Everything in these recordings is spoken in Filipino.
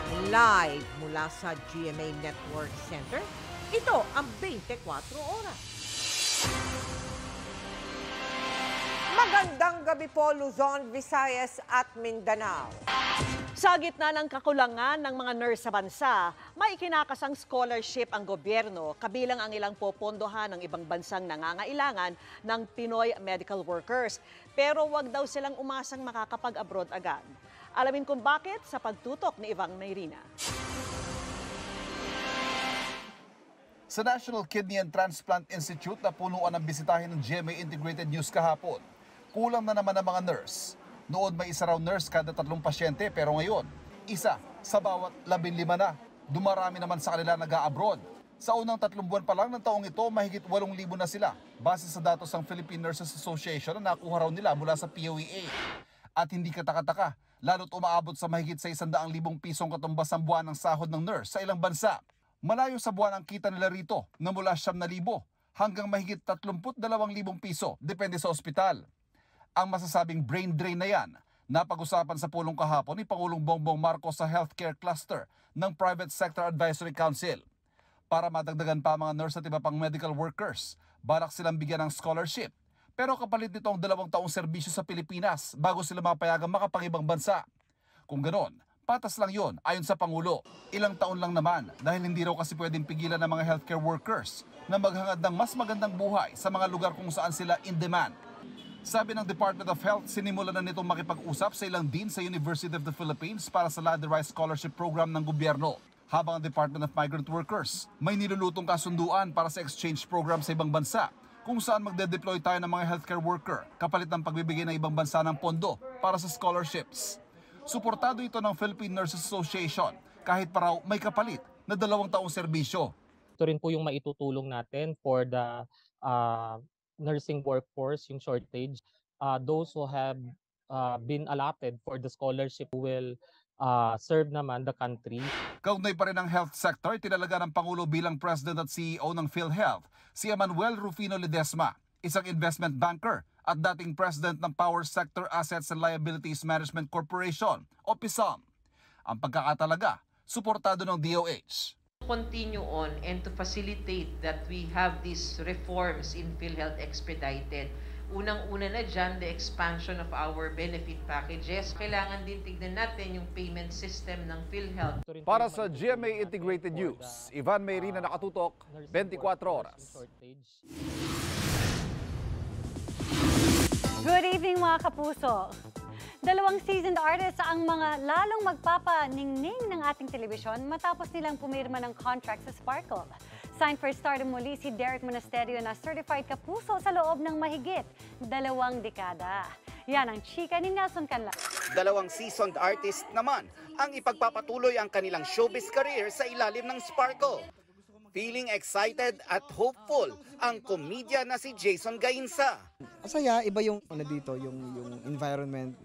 Live mula sa GMA Network Center, ito ang 24 oras. Magandang gabi po, Luzon, Visayas at Mindanao. Sa gitna ng kakulangan ng mga nurse sa bansa, may ikinakasang scholarship ang gobyerno, kabilang ang ilang popondohan ng ibang bansang nangangailangan ng Pinoy medical workers. Pero wag daw silang umasang makakapag-abroad agad. Alamin kung bakit sa pagtutok ni Ivang Mayrina. Sa National Kidney and Transplant Institute na punuan ng bisitahin ng GMA Integrated News kahapon, kulang na naman ang mga nurse. Noon may isa raw nurse kada 3 pasyente, pero ngayon, isa sa bawat 15 na. Dumarami naman sa kanila nag-a-abroad. Sa unang 3 buwan pa lang ng taong ito, mahigit 8,000 na sila, base sa datos ng Philippine Nurses Association na nakuha raw nila mula sa POEA. At hindi kataka-taka, lalo't umaabot sa mahigit sa 100,000 pisong katumbas ang buwan ng sahod ng nurse sa ilang bansa. Malayo sa buwan ang kita nila rito na mula 9,000 hanggang mahigit 32,000 piso, depende sa ospital. Ang masasabing brain drain na yan, napag-usapan sa pulong kahapon ni Pangulong Bongbong Marcos sa Healthcare Cluster ng Private Sector Advisory Council. Para madagdagan pa mga nurse at iba pang medical workers, balak silang bigyan ng scholarship. Pero kapalit nito ang 2 taong serbisyo sa Pilipinas bago sila mapayagang makapang-ibang bansa. Kung ganon, patas lang yon ayon sa Pangulo. Ilang taon lang naman dahil hindi raw kasi pwedeng pigilan ng mga healthcare workers na maghangad ng mas magandang buhay sa mga lugar kung saan sila in demand. Sabi ng Department of Health, sinimulan na nitong makipag-usap sa ilang dean sa University of the Philippines para sa Ladderized Scholarship Program ng gobyerno. Habang ang Department of Migrant Workers, may nilulutong kasunduan para sa exchange program sa ibang bansa kung saan magde-deploy tayo ng mga healthcare worker kapalit ng pagbibigay ng ibang bansa ng pondo para sa scholarships. Suportado ito ng Philippine Nurses Association kahit pa raw may kapalit na 2 taong serbisyo. Ito rin po yung maitutulong natin for the nursing workforce, yung shortage. Those who have been allotted for the scholarship will serve naman the country. Kaugnay pa rin ang health sector, tinalaga ng Pangulo bilang President at CEO ng PhilHealth, si Emmanuel Rufino Ledesma, isang investment banker at dating President ng Power Sector Assets and Liabilities Management Corporation o PISAM. Ang pagkakatalaga, suportado ng DOH. Continue on and to facilitate that we have these reforms in PhilHealth expedited. Unang-una na dyan, the expansion of our benefit packages. Kailangan din tignan natin yung payment system ng PhilHealth. Para sa GMA Integrated News, Ivan Mayrina, nakatutok, 24 oras. Good evening mga kapuso! 2 seasoned artists ang mga lalong magpapaningning ng ating telebisyon matapos nilang pumirma ng contract sa Sparkle. Signed for stardom muli si Derek Monasterio na certified kapuso sa loob ng mahigit 2 dekada. Yan ang chika ni Nelson Canlas. 2 seasoned artist naman ang ipagpapatuloy ang kanilang showbiz career sa ilalim ng Sparkle. Feeling excited at hopeful ang komedya na si Jason Gainsa. Masaya, iba yung dito, yung environment.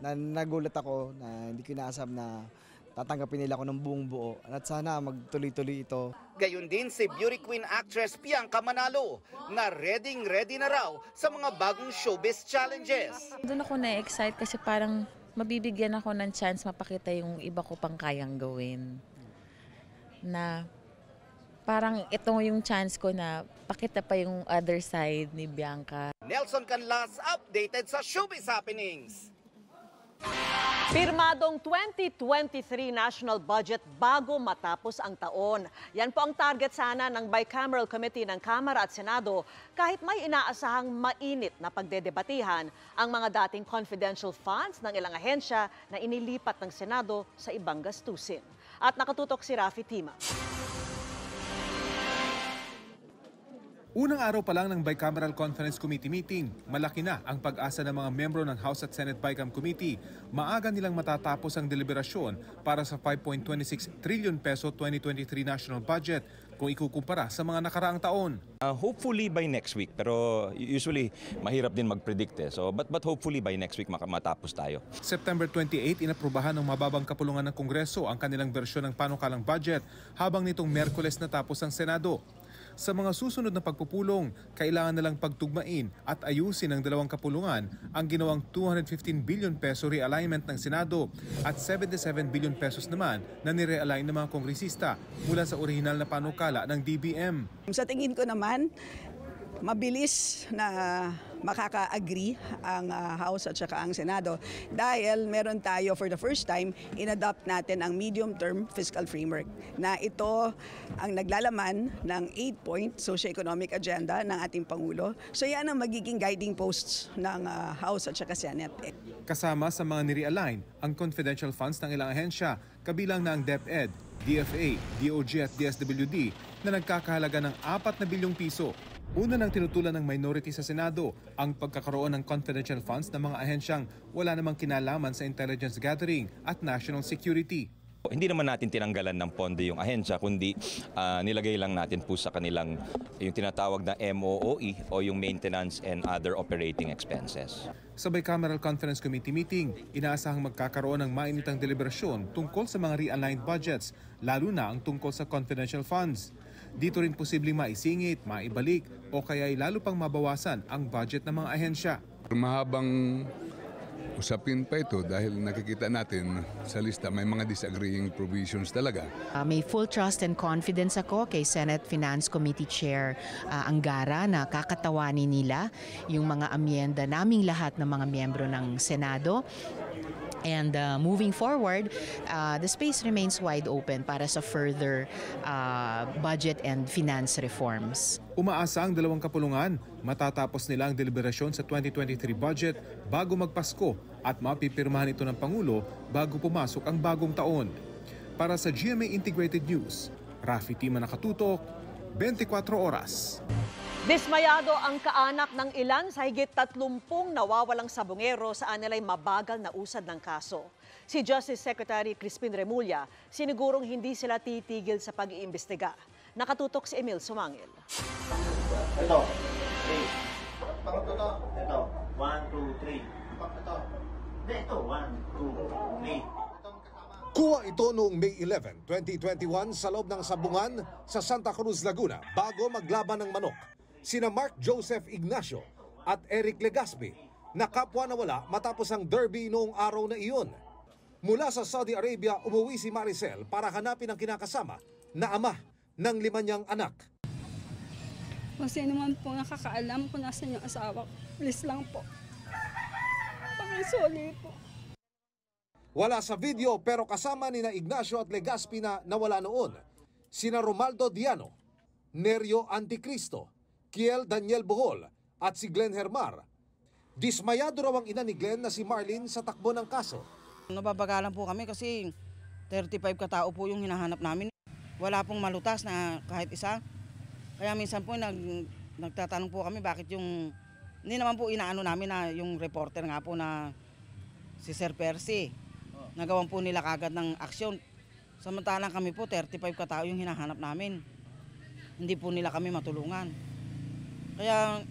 Na nagulat ako na hindi ko inaasam na tatanggapin nila ako ng buong buo. At sana magtuloy-tuloy ito. Gayon din si beauty queen actress Bianca Manalo na ready na raw sa mga bagong showbiz challenges. Doon ako na-excite kasi parang mabibigyan ako ng chance mapakita yung iba ko pang kayang gawin. Na parang ito yung chance ko na pakita pa yung other side ni Bianca. Nelson Canlas updated sa showbiz happenings. Pirmadong 2023 national budget bago matapos ang taon. Yan po ang target sana ng Bicameral Committee ng Kamara at Senado kahit may inaasahang mainit na pagdedebatihan ang mga dating confidential funds ng ilang ahensya na inilipat ng Senado sa ibang gastusin. At nakatutok si Rafi Tima. Unang araw pa lang ng Bicameral Conference Committee meeting, malaki na ang pag-asa ng mga membro ng House at Senate Bicam Committee. Maaga nilang matatapos ang deliberasyon para sa 5.26 trillion peso 2023 national budget kung ikukumpara sa mga nakaraang taon. Hopefully by next week, pero usually mahirap din mag-predict. But hopefully by next week matapos tayo. September 28, inaprubahan ng mababang kapulungan ng Kongreso ang kanilang bersyon ng panukalang budget habang nitong Miyerkules natapos ang Senado. Sa mga susunod na pagpupulong, kailangan nalang pagtugmain at ayusin ng dalawang kapulungan ang ginawang 215 billion peso realignment ng Senado at 77 billion pesos naman na nirealign ng mga kongresista mula sa orihinal na panukala ng DBM. Sa tingin ko naman, mabilis na makaka-agree ang House at saka ang Senado dahil meron tayo for the first time in-adopt natin ang medium-term fiscal framework na ito ang naglalaman ng 8-point socio-economic agenda ng ating Pangulo. So yan ang magiging guiding posts ng House at saka Senate. Kasama sa mga nirealign ang confidential funds ng ilang ahensya, kabilang na ang DepEd, DFA, DOJ at DSWD na nagkakahalaga ng 4 na bilyong piso. Una nang tinutulan ng minority sa Senado ang pagkakaroon ng confidential funds ng mga ahensyang wala namang kinalaman sa intelligence gathering at national security. Hindi naman natin tinanggalan ng pondo yung ahensya, kundi nilagay lang natin po sa kanilang yung tinatawag na MOOE o yung maintenance and other operating expenses. Sa Bicameral Conference Committee meeting, inaasahang magkakaroon ng mainitang deliberasyon tungkol sa mga realigned budgets, lalo na ang tungkol sa confidential funds. Dito rin posibleng maisingit, maibalik o kaya'y lalo pang mabawasan ang budget ng mga ahensya. Mahabang usapin pa ito dahil nakikita natin sa lista may mga disagreeing provisions talaga. May full trust and confidence ako kay Senate Finance Committee Chair Angara na kakatawanin nila yung mga amyenda naming lahat ng mga miyembro ng Senado. And moving forward, the space remains wide open para sa further budget and finance reforms. Umaasa ang dalawang kapulungan, matatapos nila ang deliberasyon sa 2023 budget bago magpasko at mapipirmahan ito ng Pangulo bago pumasok ang bagong taon. Para sa GMA Integrated News, Rafi Tima nakatutok, 24 oras. Dismayado ang kaanak ng ilan sa higit 30 nawawalang sabongero sa anilay mabagal na usad ng kaso. Si Justice Secretary Crispin Remulla, sinigurong hindi sila titigil sa pag-iimbestiga. Nakatutok si Emil Sumangil. Ito, 3. Pangatlo, ito, 1, 2, 3. Ito, ito, 1, 2, 3. Kuha ito noong May 11, 2021 sa loob ng sabungan sa Santa Cruz, Laguna bago maglaban ng manok. Sina Mark Joseph Ignacio at Eric Legaspi na kapwa nawala matapos ang derby noong araw na iyon. Mula sa Saudi Arabia, umuwi si Maricel para hanapin ang kinakasama na ama ng 5 niyang anak. Kung sino man po nakakaalam kung nasan yung asawa, please lang po. Pakisuli po. Wala sa video pero kasama ni na Ignacio at Legaspi na nawala noon. Sina Romaldo Diano, Nerio Anticristo, Kiel Daniel Bohol at si Glenn Hermar. Dismayado raw ang ina ni Glenn na si Marlene sa takbo ng kaso. Nababagalan po kami kasi 35 katao po yung hinahanap namin. Wala pong malutas na kahit isa. Kaya minsan po nagtatanong po kami bakit yung... Hindi naman po inaano namin na yung reporter nga po na si Sir Percy. Nagawan po nila kagad ng aksyon. Samantalang kami po 35 katao yung hinahanap namin. Hindi po nila kami matulungan. Kaya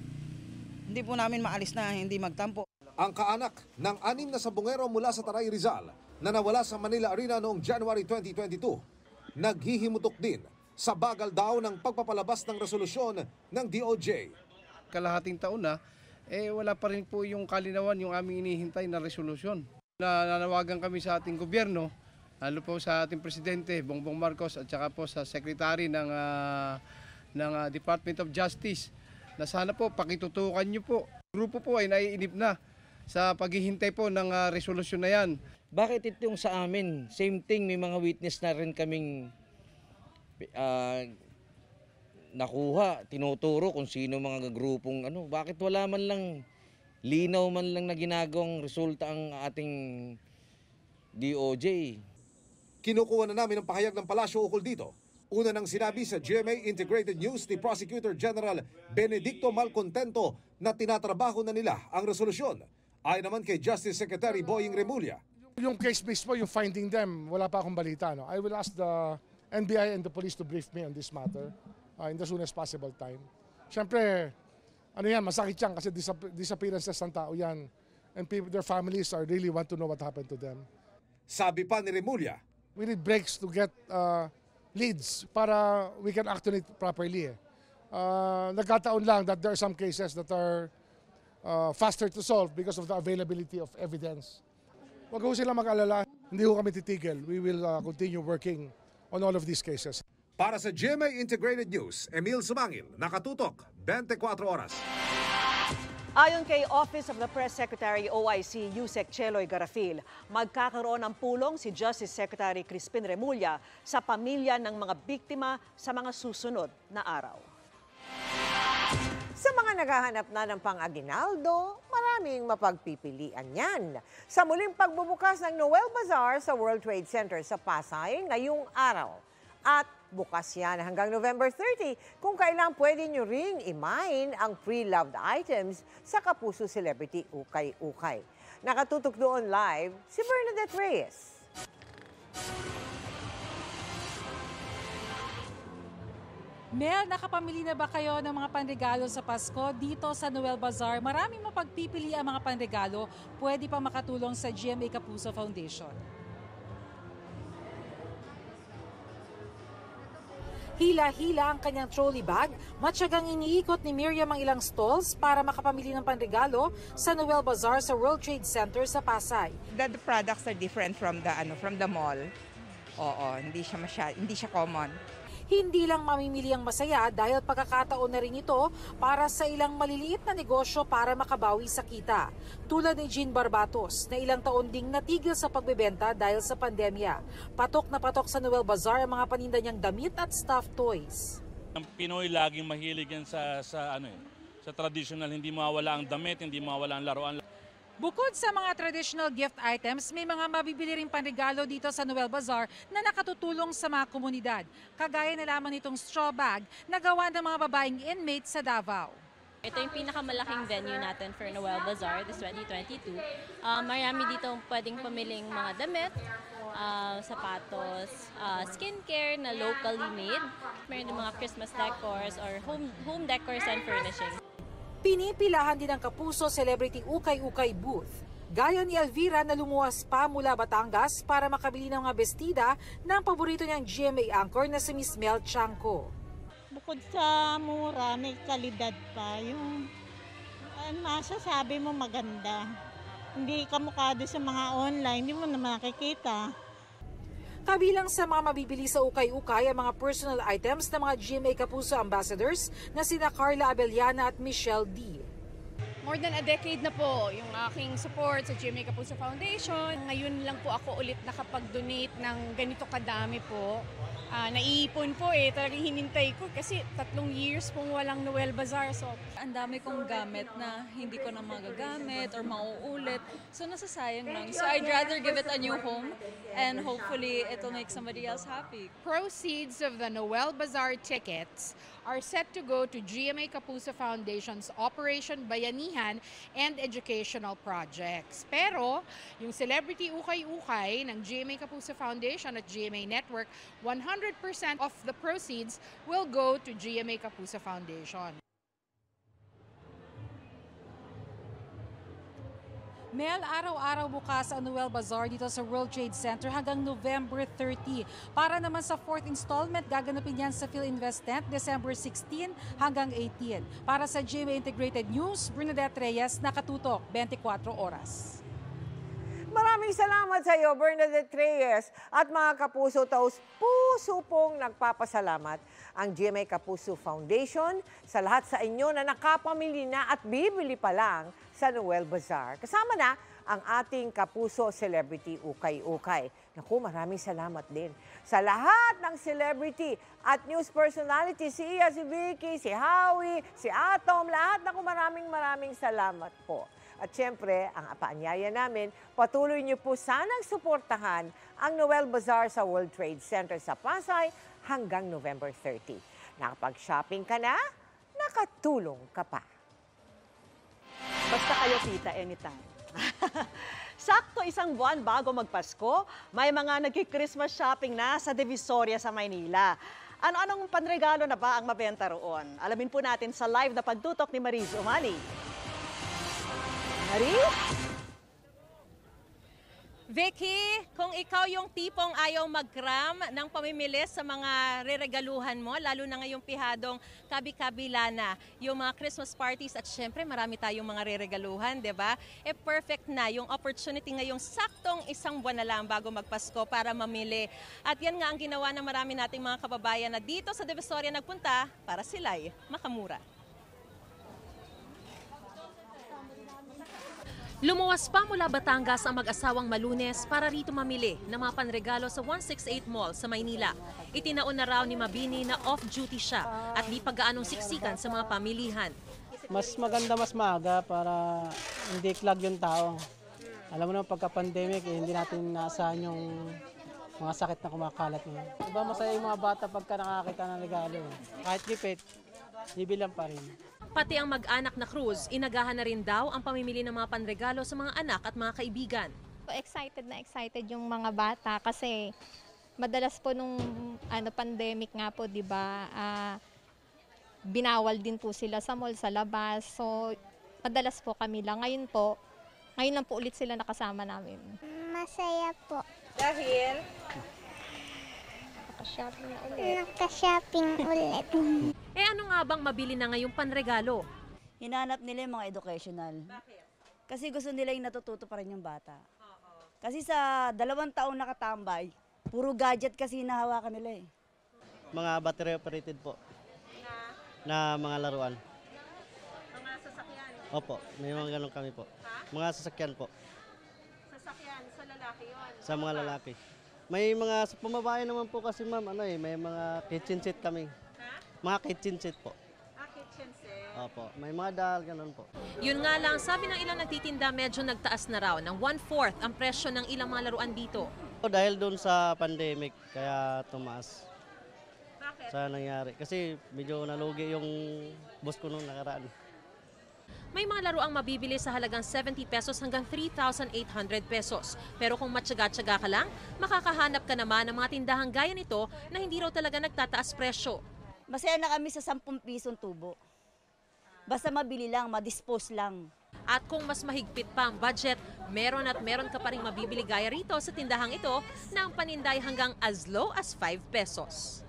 hindi po namin maalis na hindi magtampo. Ang kaanak ng 6 na sabongero mula sa Taray Rizal na nawala sa Manila Arena noong January 2022, naghihimutok din sa bagal daw ng pagpapalabas ng resolusyon ng DOJ. Kalahating taon na, wala pa rin po yung kalinawan yung aming inihintay na resolusyon. Nanawagan kami sa ating gobyerno, lalo po sa ating Presidente Bongbong Marcos at saka po sa Secretary ng Department of Justice na sana po pakitutukan niyo po. Grupo po ay naiinip na sa paghihintay po ng resolusyon na yan. Bakit itong sa amin? Same thing, may mga witness na rin kaming nakuha, tinuturo kung sino mga grupong ano. Bakit wala man lang, linaw man lang na ginagawang resulta ang ating DOJ? Kinukuha na namin ang pahayag ng palasyo ukol dito. Una nang sinabi sa GMA Integrated News ni Prosecutor General Benedicto Malcontento na tinatrabaho na nila ang resolusyon. Ayon naman kay Justice Secretary Boying Remulla. Yung case mismo, yung finding them, wala pa akong balita. No? I will ask the NBI and the police to brief me on this matter in the soonest possible time. Siyempre, ano yan, masakit yan kasi disappearances ng tao yan. And people, their families are really want to know what happened to them. Sabi pa ni Remulla, we need breaks to get leads para we can act on it properly. Nagkataon lang that there are some cases that are faster to solve because of the availability of evidence. Huwag ho silang mag-alala, hindi ho kami titigil. We will continue working on all of these cases. Para sa GMA Integrated News, Emil Sumangil, nakatutok, 24 oras. Ayon kay Office of the Press Secretary OIC Yusek Cheloy Garafil, magkakaroon ng pulong si Justice Secretary Crispin Remulla sa pamilya ng mga biktima sa mga susunod na araw. Sa mga naghahanap na ng pang-aginaldo, maraming mapagpipilian yan. Sa muling pagbubukas ng Noel Bazaar sa World Trade Center sa Pasay ngayong araw. At bukas yan hanggang November 30 kung kailan pwede nyo ring i-mine ang pre-loved items sa Kapuso Celebrity Ukay-Ukay. Nakatutok doon live si Bernadette Reyes. Mel, nakapamili na ba kayo ng mga panregalo sa Pasko dito sa Noel Bazaar? Maraming mapagpipili ang mga panregalo. Pwede pa makatulong sa GMA Kapuso Foundation. Hila-hila ang kanyang trolley bag, matyagang iniikot ni Miriam ang ilang stalls para makapamili ng panregalo sa Noel Bazaar sa World Trade Center sa Pasay. The products are different from the mall. Oo, hindi siya common. Hindi lang mamimili ang masaya dahil pagkakataon na rin ito para sa ilang maliliit na negosyo para makabawi sa kita. Tulad ni Jean Barbatos na ilang taon ding natigil sa pagbebenta dahil sa pandemya. Patok na patok sa Noel Bazaar ang mga paninda niyang damit at stuffed toys. Ang Pinoy laging mahilig yan sa traditional, hindi mawala ang damit, hindi mawala ang laruan. Bukod sa mga traditional gift items, may mga mabibili ring panregalo dito sa Noel Bazaar na nakatutulong sa mga komunidad. Kagaya na lamang itong straw bag na gawa ng mga babaeng inmates sa Davao. Ito yung pinakamalaking venue natin for Noel Bazaar this 2022. Marami dito pwedeng pamiling mga damit, sapatos, skincare na locally made. Meron din mga Christmas decors or home decors and furnishing. Pinipilahan din ang Kapuso Celebrity Ukay-Ukay booth. Gaya ni Elvira na lumuwas pa mula Batangas para makabili ng mga bestida ng paborito niyang GMA anchor na si Miss Mel Chanco. Bukod sa mura, may kalidad pa. Yung masasabi mo maganda. Hindi kamukha doon sa mga online, hindi mo naman nakikita. Kabilang sa mga mabibili sa Ukay-Ukay ang mga personal items ng mga GMA Kapuso ambassadors na sina Carla Abellana at Michelle D. More than a decade na po yung aking support sa GMA Kapuso Foundation. Ngayon lang po ako ulit nakapag-donate ng ganito kadami po. Naiipon po talagang hinintay ko kasi 3 years pong walang Noel Bazaar. So, ang dami kong gamit na hindi ko na magagamit or mauulit. So, nasasayang lang. So, I'd rather give it a new home and hopefully it'll make somebody else happy. Proceeds of the Noel Bazaar tickets are set to go to GMA Kapuso Foundation's Operation Bayanihan and educational projects. Pero, yung Celebrity Ukay-Ukay ng GMA Kapuso Foundation at GMA Network, 100% of the proceeds will go to GMA Kapuso Foundation. Mel, araw-araw bukas ang Noel Bazaar dito sa World Trade Center hanggang November 30. Para naman sa 4th installment, gaganapin yan sa PhilInvest Tent, December 16 hanggang 18. Para sa GMA Integrated News, Bernadette Reyes, nakatutok, 24 oras. Maraming salamat sa iyo, Bernadette Reyes. At mga Kapuso, puso pong nagpapasalamat ang GMA Kapuso Foundation sa lahat sa inyo na nakapamili na at bibili pa lang sa Noel Bazaar. Kasama na ang ating Kapuso Celebrity Ukay-Ukay. Naku, maraming salamat din sa lahat ng celebrity at news personality, si Iya, si Vicky, si Howie, si Atom, lahat. Naku, maraming salamat po. At syempre, ang paanyaya namin, patuloy niyo po sanang suportahan ang Noel Bazaar sa World Trade Center sa Pasay hanggang November 30. Nakapag-shopping ka na, nakatulong ka pa. Basta kayo, tita, anytime. Sakto 1 buwan bago magpasko, may mga nagki-Christmas shopping na sa Divisoria sa Maynila. Ano-anong panregalo na ba ang mabenta roon? Alamin po natin sa live na pagtutok ni Mariz Umali. Mariz? Vicky, kung ikaw yung tipong ayaw mag-cram ng pamimili sa mga reregaluhan mo, lalo na ngayong pihadong kabi-kabila na yung mga Christmas parties at syempre marami tayong mga reregaluhan, di ba? Perfect na yung opportunity ngayong saktong isang buwan na lang bago magpasko para mamili. At yan nga ang ginawa ng marami nating mga kababayan na dito sa Divisoria nagpunta para sila'y makamura. Lumuwas pa mula Batangas ang mag-asawang Malunes para rito mamili ng mga panregalo sa 168 Mall sa Maynila. Itinaon na raw ni Mabini na off-duty siya at di pa gaanong siksikan sa mga pamilihan. Mas maganda mas maaga para hindi clog yung tao. Alam mo naman pagka-pandemic, hindi natin naasahan yung mga sakit na kumakalat ngayon. Diba masaya yung mga bata pagka nakakita ng regalo. Kahit gipit, bibilang pa rin. Pati ang mag-anak na Cruz, inagahan na rin daw ang pamimili ng mga panregalo sa mga anak at mga kaibigan. Excited yung mga bata kasi madalas po nung pandemic nga po, 'di ba? Binawal din po sila sa mall, sa labas. So madalas po kami lang. Ngayon lang po ulit sila nakasama namin. Masaya po. Dahil Naka-shopping ulit. Ano nga bang mabili na ngayong panregalo? Hinanap nila yung mga educational. Bakit? Kasi gusto nila yung natututo pa rin yung bata. Kasi sa 2 taon nakatambay, puro gadget kasi hinahawakan nila eh. Mga battery operated po. Na mga laruan. Mga sasakyan? Opo, may mga ganun kami po. Mga sasakyan po. Sasakyan, sa lalaki yun? Sa mga lalaki. May mga sa pamabahay naman po kasi ma'am, may mga kitchen set kami. Mga kitchen set po. Kitchen set? Opo, may mga dal, ganun po. Yun nga lang, sabi ng ilang nagtitinda, medyo nagtaas na raw ng 1/4 ang presyo ng ilang mga laruan dito. Dahil doon sa pandemic, kaya tumaas. Bakit? Sa nangyari. Kasi medyo nalugi yung boss ko nung nakaraan. May mga laruang mabibili sa halagang 70 pesos hanggang 3,800 pesos. Pero kung matyaga-tyaga ka lang, makakahanap ka naman ng mga tindahang gaya nito na hindi raw talaga nagtataas presyo. Masaya na kami sa 10 pisong tubo. Basta mabili lang, madispose lang. At kung mas mahigpit pa ang budget, meron ka pa rin mabibili gaya rito sa tindahang ito na ang paninday hanggang as low as 5 pesos.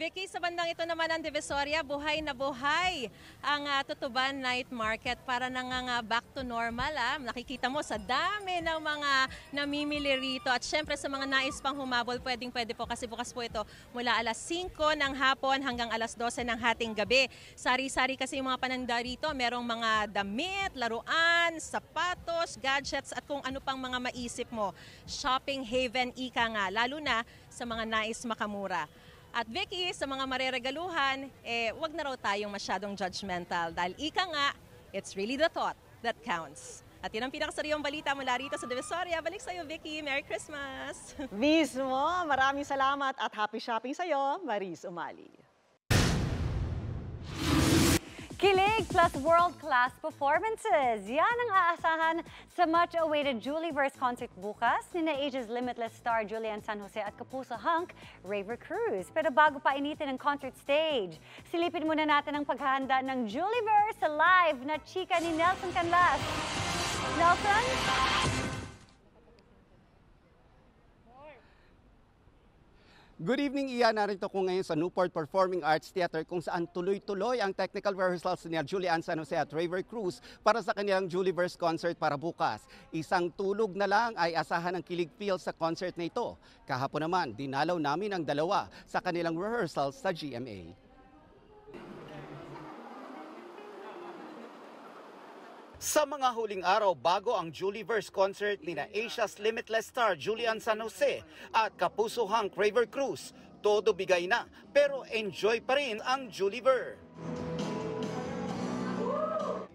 Vicky, sa bandang ito naman ang Divisoria, buhay na buhay ang Tutuban Night Market para nang back to normal. Nakikita mo sa dami ng mga namimili rito at syempre sa mga nais pang humabol, pwede po kasi bukas po ito mula alas 5 ng hapon hanggang alas 12 ng hating gabi. Sari-sari kasi yung mga pananda rito, merong mga damit, laruan, sapatos, gadgets at kung ano pang mga maisip mo. Shopping haven ika nga, lalo na sa mga nais makamura. At Vicky, sa mga mareregaluhan, wag na raw tayong masyadong judgmental dahil ika nga, it's really the thought that counts. At yun ang pinakasariwang balita mula rito sa Divisoria. Balik sa'yo, Vicky. Merry Christmas! Mismo! Maraming salamat at happy shopping sa'yo, Maris Umali. Kilig plus world-class performances. Yan ang aasahan sa much-awaited Julieverse concert bukas ni na Asia's Limitless star Julian San Jose at Kapuso hunk Raver Cruz. Pero bago pa initin ang concert stage, silipin muna natin ang paghahanda ng Julieverse sa live na chika ni Nelson Canlas. Nelson? Good evening, Ian. Narito ko ngayon sa Newport Performing Arts Theater kung saan tuloy-tuloy ang technical rehearsals ni Julian San Jose at Raver Cruz para sa kanilang Julieverse concert para bukas. Isang tulog na lang ay asahan ng kilig feel sa concert na ito. Kahapon naman, dinalaw namin ang dalawa sa kanilang rehearsals sa GMA. Sa mga huling araw bago ang Julieverse concert ni na Asia's Limitless star Julian San Jose at Kapuso hunk Raver Cruz, todo bigay na pero enjoy pa rin ang Julieverse.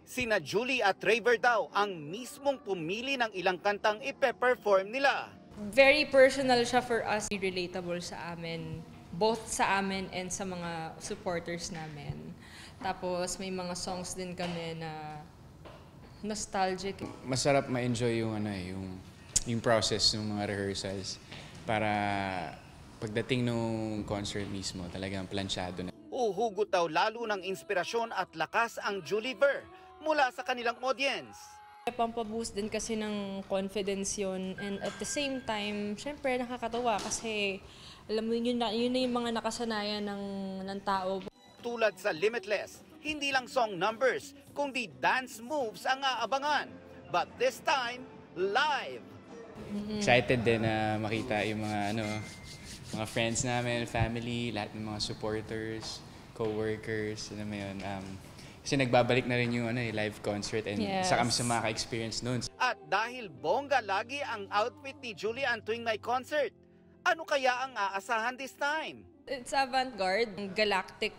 Sina Julie at Raver daw ang mismong pumili ng ilang kantang ipe-perform nila. Very personal siya for us, relatable sa amin, both sa amin and sa mga supporters namin. Tapos may mga songs din kami na nostalgic. Masarap ma-enjoy yung process ng mga rehearsals para pagdating ng concert mismo, talagang plansyado na. Uhugot daw lalo ng inspirasyon at lakas ang Julieverse mula sa kanilang audience. Pampaboost din kasi ng confidence yun, and at the same time, syempre nakakatawa kasi alam mo yun na yung mga nakasanayan ng tao. Tulad sa Limitless, hindi lang song numbers, kundi dance moves ang aabangan. But this time, live. Excited din na makita yung mga friends namin, family, lahat ng mga supporters, co-workers, alam mo yun. Kasi nagbabalik na rin yung live concert and isa kami sa maka-experience noon. At dahil bongga lagi ang outfit ni Julian tuwing may concert, ano kaya ang aasahan this time? It's avant-garde, galactic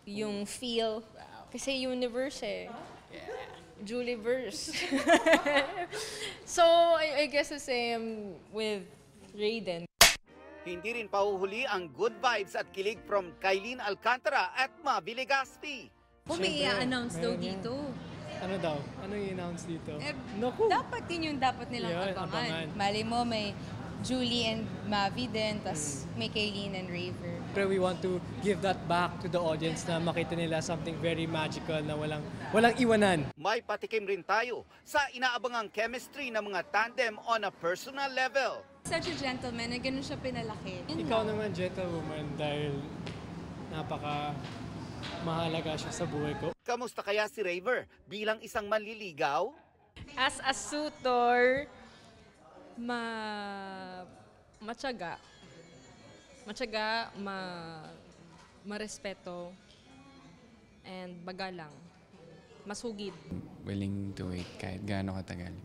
yung feel. Kasi universe eh. Julieverse. So, I guess the same with Raiden. Hindi rin pahuhuli ang good vibes at kilig from Kailin Alcantara at Mavi Legaspi. May i-announce daw dito. Ano daw? Ano i-announce dito? Dapat yun yung dapat nilang abangan. Mali mo, may Julie and Mavi din, tas may Kailin and Raver. Pero we want to give that back to the audience na makita nila something very magical na walang iwanan. May patikim rin tayo sa inaabangang chemistry ng mga tandem on a personal level. Such a gentleman na ganun siya pinalaki. Ikaw naman gentlewoman dahil mahalaga siya sa buhay ko. Kamusta kaya si Raver bilang isang manliligaw? As a suitor, matyaga, marespeto, and magalang, masugid. Willing to wait kahit gaano katagal.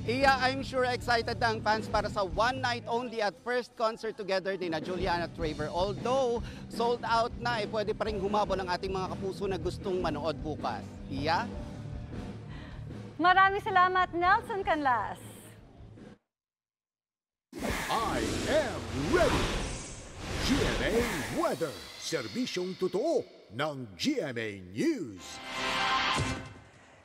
Iya, I'm sure excited ang fans para sa one night only at first concert together ni na Julian at Raver. Although sold out na, pwede pa rin humabol ang ating mga kapuso na gustong manood bukas. Iya? Maraming salamat, Nelson Canlas. I am ready. GMA Weather. Serbisyong totoo ng GMA News.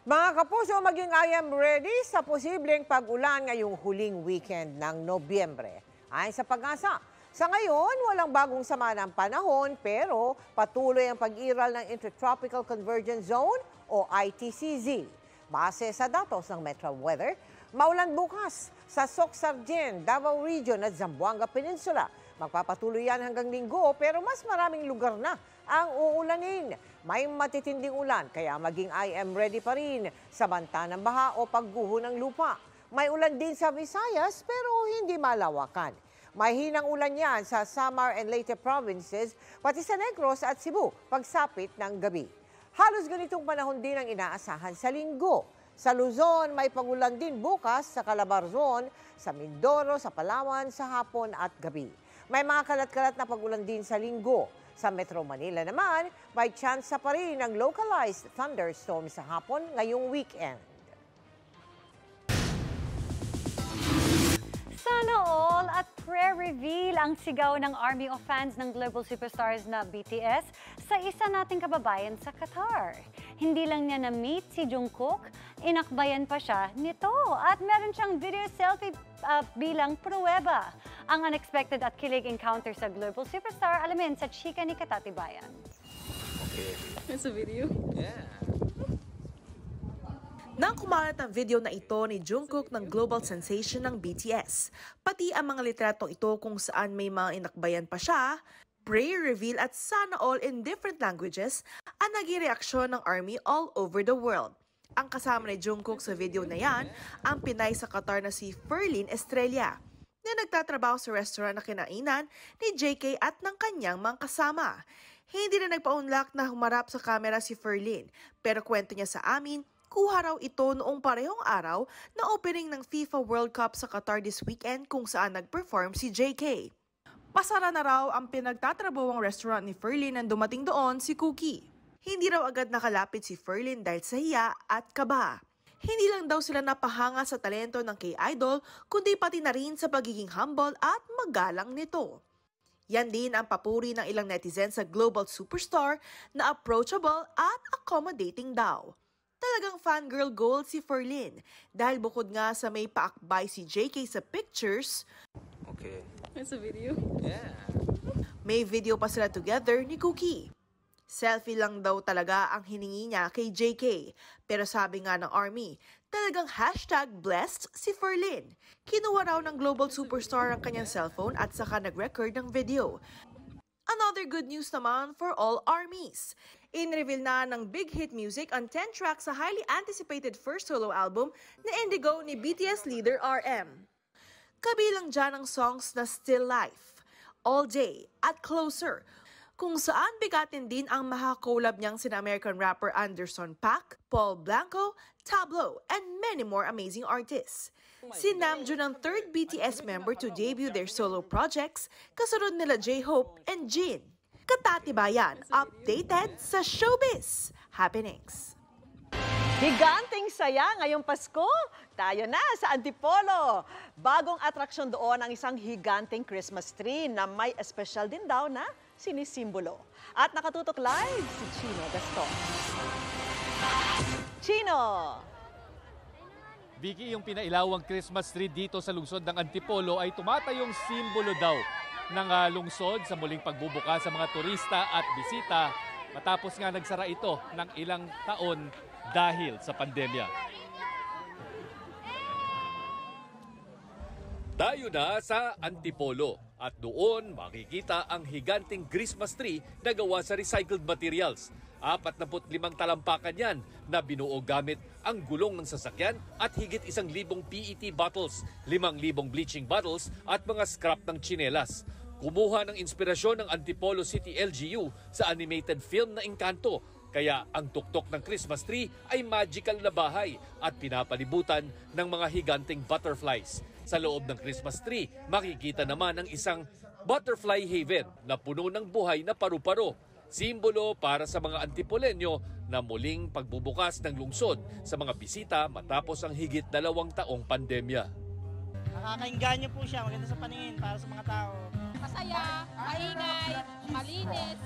Mga kapuso, maging I am ready sa posibleng pag-ulan ngayong huling weekend ng Nobyembre. Ayon sa Pag-asa, sa ngayon, walang bagong sama ng panahon pero patuloy ang pag-iral ng Intertropical Convergence Zone o ITCZ. Base sa datos ng Metro Weather, maulan bukas sa Soc-Sargen, Davao Region at Zamboanga Peninsula. Magpapatuloy yan hanggang Linggo pero mas maraming lugar na ang uulanin. May matitinding ulan kaya maging I am ready pa rin sa banta ng baha o pagguho ng lupa. May ulan din sa Visayas pero hindi malawakan. May hinang ulan yan sa Samar and Leyte provinces pati sa Negros at Cebu pagsapit ng gabi. Halos ganitong panahon din ang inaasahan sa Linggo. Sa Luzon, may pagulan din bukas sa Calabarzon, sa Mindoro, sa Palawan, sa hapon at gabi. May mga kalat-kalat na pagulan din sa Linggo. Sa Metro Manila naman, may chance pa rin ng localized thunderstorm sa hapon ngayong weekend. Sana all at prayer reveal ang sigaw ng army of fans ng global superstars na BTS sa isa nating kababayan sa Qatar. Hindi lang niya na-meet si Jungkook, inakbayan pa siya nito at meron siyang video selfie bilang pruweba. Ang unexpected at kilig encounter sa global superstar, alamin sa chika ni Katatibayan. Okay. It's a video? Yeah. Nang kumalat ang video na ito ni Jungkook ng global sensation ng BTS, pati ang mga litratong ito kung saan may mga inakbayan pa siya, prayer reveal at sana all in different languages ang naging reaksyon ng ARMY all over the world. Ang kasama ni Jungkook sa video na yan, ang Pinay sa Qatar na si Ferlin Estrella, na nagtatrabaho sa restaurant na kinainan ni JK at ng kanyang mga kasama. Hindi na nagpa-unlock na humarap sa camera si Ferlin, pero kwento niya sa amin, kuha raw ito noong parehong araw na opening ng FIFA World Cup sa Qatar this weekend kung saan nag-perform si JK. Pasara na raw ang pinagtatrabawang restaurant ni Ferlin nang dumating doon si Cookie. Hindi raw agad nakalapit si Ferlin dahil sa hiya at kaba. Hindi lang daw sila napahanga sa talento ng K-idol, kundi pati na rin sa pagiging humble at magalang nito. Yan din ang papuri ng ilang netizens sa global superstar na approachable at accommodating daw. Talagang fangirl gold si Ferlin dahil bukod nga sa may paakbay si JK sa pictures, Okay. It's a video? Yeah. May video pa sila together ni Cookie. Selfie lang daw talaga ang hiningi niya kay JK. Pero sabi nga ng ARMY, talagang #blessed si Ferlyn. Kinuha raw ng global superstar ang kanyang cellphone at saka nag-record ng video. Another good news naman for all ARMYs. In-reveal na ng Big Hit Music ang 10 tracks sa highly anticipated first solo album na Indigo ni BTS leader RM. Kabilang dyan ang songs na Still Life, All Day at Closer, kung saan bigatin din ang makakolab niyang sina American rapper Anderson .Paak, Paul Blanco, Tableau, and many more amazing artists. Si Namjoon ang third BTS member to debut their solo projects, kasunod nila J-Hope and Jin. Katatibayan, updated sa showbiz happenings. Higanting saya ngayong Pasko. Tayo na sa Antipolo. Bagong atraksyon doon ang isang higanting Christmas tree na may espesyal din daw na sinisimbolo. At nakatutok live si Chino Gaston. Chino! Vicky, yung pinailawang Christmas tree dito sa lungsod ng Antipolo ay tumatayong simbolo daw ng lungsod sa muling pagbubukas sa mga turista at bisita matapos nga nagsara ito ng ilang taon dahil sa pandemya. Tayo na sa Antipolo at doon makikita ang higanting Christmas tree na gawa sa recycled materials. 45 talampakan yan na binuo gamit ang gulong ng sasakyan at higit 1,000 PET bottles, 5,000 bleaching bottles at mga scrap ng tsinelas. Kumuha ng inspirasyon ng Antipolo City LGU sa animated film na Encanto. Kaya ang tuktok ng Christmas tree ay magical na bahay at pinapalibutan ng mga higanting butterflies. Sa loob ng Christmas tree, makikita naman ang isang butterfly haven na puno ng buhay na paru-paro. Simbolo para sa mga Antipolenyo na muling pagbubukas ng lungsod sa mga bisita matapos ang higit 2 taong pandemya. Nakakainganyo po siya, maganda sa paningin para sa mga tao. Masaya, maingay, malinis.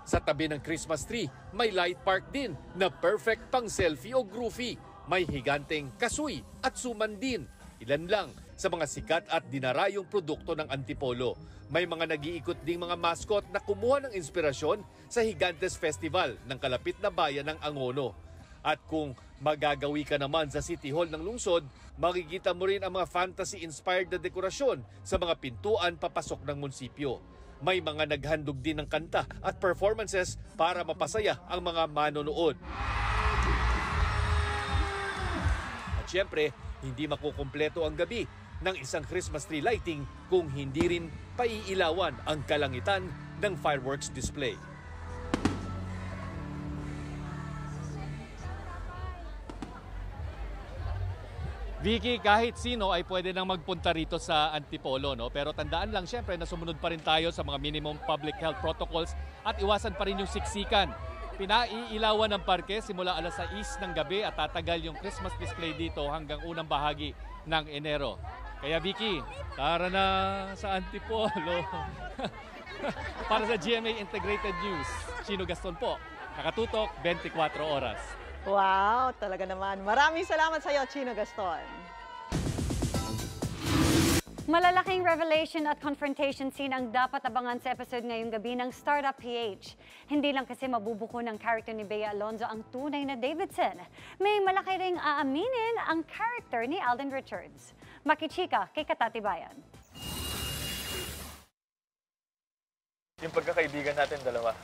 Sa tabi ng Christmas tree, may light park din na perfect pang selfie o groovy. May higanteng kasuy at suman din. Ilan lang sa mga sikat at dinarayong produkto ng Antipolo. May mga nag-iikot ding mga mascot na kumuha ng inspirasyon sa Higantes Festival ng kalapit na bayan ng Angono. At kung magagawi ka naman sa City Hall ng lungsod, makikita mo rin ang mga fantasy-inspired na dekorasyon sa mga pintuan papasok ng munisipyo. May mga naghandog din ng kanta at performances para mapasaya ang mga manonood. At syempre, hindi makukumpleto ang gabi ng isang Christmas tree lighting kung hindi rin paiilawan ang kalangitan ng fireworks display. Vicky, kahit sino ay pwede nang magpunta rito sa Antipolo, no? Pero tandaan lang syempre na sumunod pa rin tayo sa mga minimum public health protocols at iwasan pa rin yung siksikan. Pinaiilawan ng parke simula alas 6 ng gabi at tatagal yung Christmas display dito hanggang unang bahagi ng Enero. Kaya Vicky, tara na sa Antipolo. Para sa GMA Integrated News, Chino Gaston po, nakatutok 24 oras. Wow, talaga naman. Maraming salamat sa iyo, Chino Gaston. Malalaking revelation at confrontation scene ang dapat abangan sa episode ngayong gabi ng Startup PH. Hindi lang kasi mabubuko ng character ni Bea Alonzo ang tunay na Davidson. May malaki ring aaminin ang character ni Alden Richards. Makichika kay Katatibayan. Yung pagkakaibigan natin dalawa,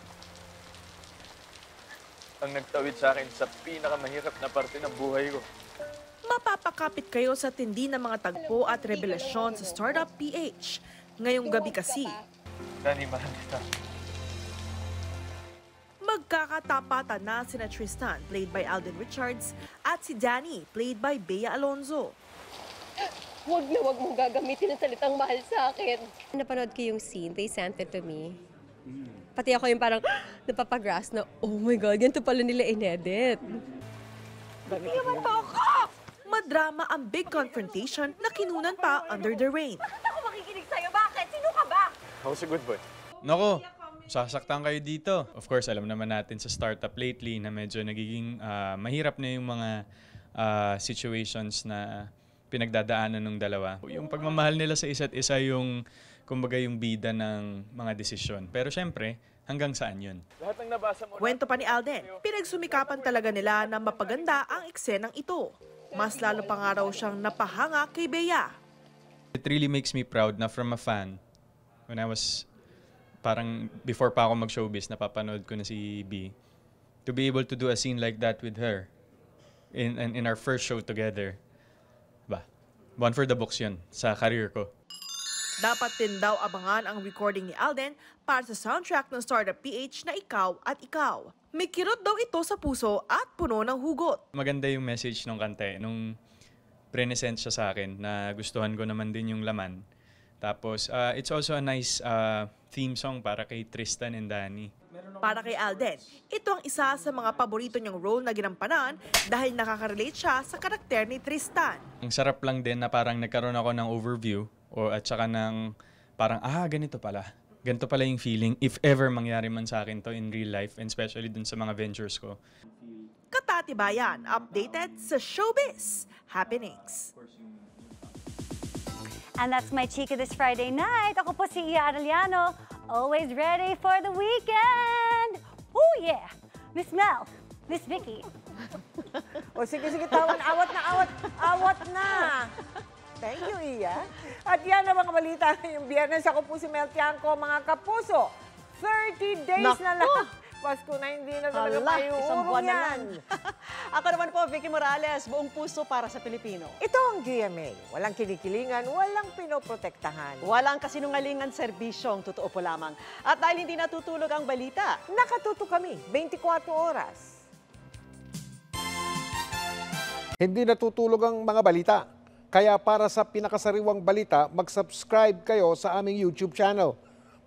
ang nagtawid sa akin sa pinakamahirap na parte ng buhay ko. Mapapakapit kayo sa tindi ng mga tagpo at revelasyon sa Startup PH. Ngayong gabi kasi, Danny, mahal kita. magkakatapatan na sina Tristan, played by Alden Richards, at si Danny, played by Bea Alonzo. Huwag na huwag mong gagamitin ang salitang mahal sa akin. Napanood ko yung scene, they sent it to me. Pati ako yung parang napapagrass na, oh my God, ganito pala nila inedit. Hindi naman to ako! Madrama ang big confrontation na kinunan pa under the rain. Bakit ako makikinig sa'yo? Bakit? Sino ka ba? Ako si Good Boy. Nako, sasaktan kayo dito. Of course, alam naman natin sa startup lately na medyo nagiging mahirap na yung mga situations na pinagdadaanan ng dalawa. Yung pagmamahal nila sa isa't isa yung kumbaga yung bida ng mga desisyon. Pero syempre, hanggang saan yun? Lahat ng nabasa mo. Kwento pa ni Alden, pinagsumikapan talaga nila na mapaganda ang eksenang ito. Mas lalo pa nga raw siyang napahanga kay Bea. It really makes me proud na from a fan, when I was parang before pa ako mag-showbiz, napapanood ko na si B, to be able to do a scene like that with her in our first show together. One for the books yun sa career ko. Dapat din daw abangan ang recording ni Alden para sa soundtrack ng Startup PH na Ikaw at Ikaw. May kirot daw ito sa puso at puno ng hugot. Maganda yung message ng kanta nung present siya sa akin na gustuhan ko naman din yung laman. Tapos it's also a nice theme song para kay Tristan and Danny. Para kay Alden, ito ang isa sa mga paborito niyang role na ginampanan dahil nakaka-relate siya sa karakter ni Tristan. Ang sarap lang din na parang nagkaroon ako ng overview at saka ng parang, ganito pala. Ganito pala yung feeling if ever mangyari man sa akin to in real life and especially dun sa mga ventures ko. Katatibayan, updated sa showbiz happenings. And that's my chika this Friday night. Ako po si Iya Arellano, always ready for the weekend. Oh yeah! Miss Mel, Miss Vicky. O sige, tawan. Awat na. Thank you, Iya. At yan ang mga balita ngayong Biyernes. Ako po si Mel Tiangco, mga kapuso. 30 days na lang. Pasko na hindi na talaga isang buwan paiurong na yan. Ako naman po, Vicky Morales, buong puso para sa Pilipino. Ito ang GMA. Walang kinikilingan, walang pinoprotektahan. Walang kasinungalingan serbisyong, totoo po lamang. At dahil hindi natutulog ang balita, nakatuto kami 24 oras. Hindi natutulog ang mga balita. Kaya para sa pinakasariwang balita, mag-subscribe kayo sa aming YouTube channel.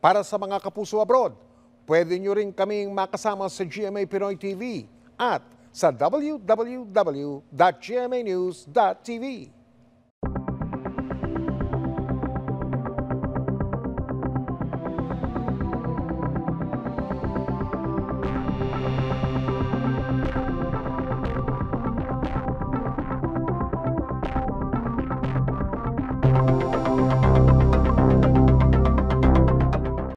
Para sa mga kapuso abroad, pwede nyo rin kaming makasama sa GMA Pinoy TV at sa www.gmanews.tv.